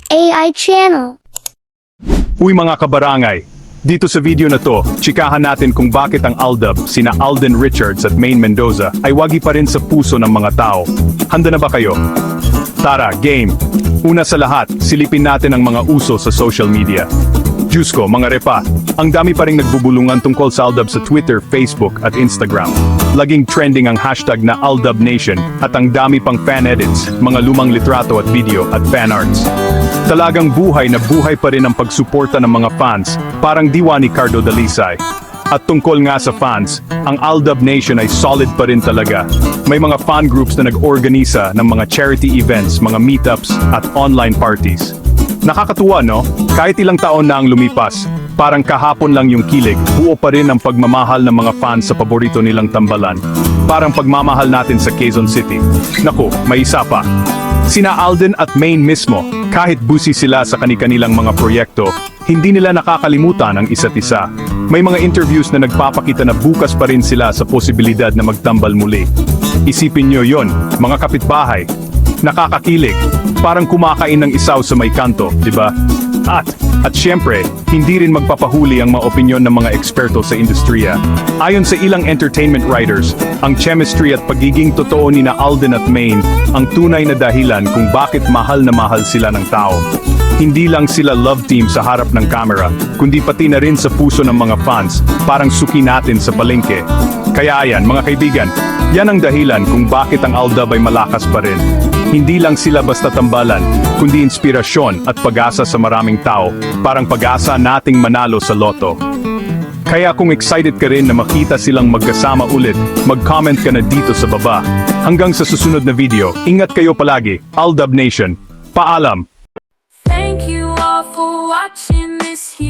AI Channel. Uy mga kabarangay, dito sa video na to, tsikahan natin kung bakit ang Aldab, sina Alden Richards at Maine Mendoza ay wagi pa rin sa puso ng mga tao. Handa na ba kayo? Tara, game! Una sa lahat, silipin natin ang mga uso sa social media. Diyos ko, mga repa, ang dami pa rin nagbubulungan tungkol sa Aldab sa Twitter, Facebook at Instagram. Laging trending ang hashtag na Aldab Nation at ang dami pang fan edits, mga lumang litrato at video at fan arts. Talagang buhay na buhay pa rin ang pagsuporta ng mga fans, parang diwa ni Cardo Dalisay. At tungkol nga sa fans, ang Aldab Nation ay solid pa rin talaga. May mga fan groups na nag-organisa ng mga charity events, mga meetups at online parties. Nakakatuwa no? Kahit ilang taon na ang lumipas, parang kahapon lang yung kilig, buo pa rin ang pagmamahal ng mga fans sa paborito nilang tambalan. Parang pagmamahal natin sa Quezon City. Naku, may isa pa. Sina Alden at Maine mismo, kahit busy sila sa kani-kanilang mga proyekto, hindi nila nakakalimutan ang isa't isa. May mga interviews na nagpapakita na bukas pa rin sila sa posibilidad na magtambal muli. Isipin nyo yon, mga kapitbahay. Nakakakilig, parang kumakain ng isaw sa may kanto, di ba? At syempre, hindi rin magpapahuli ang mga opinyon ng mga eksperto sa industriya. Ayon sa ilang entertainment writers, ang chemistry at pagiging totoo ni na Alden at Maine ang tunay na dahilan kung bakit mahal na mahal sila ng tao. Hindi lang sila love team sa harap ng camera, kundi pati na rin sa puso ng mga fans, parang suki natin sa palengke. Kaya ayan, mga kaibigan, yan ang dahilan kung bakit ang Aldab ay malakas pa rin. Hindi lang sila basta tambalan, kundi inspirasyon at pag-asa sa maraming tao, parang pag-asa nating manalo sa loto. Kaya kung excited ka rin na makita silang magkasama ulit, mag-comment ka na dito sa baba. Hanggang sa susunod na video, ingat kayo palagi, Aldab Nation. Paalam! Thank you all for watching this here.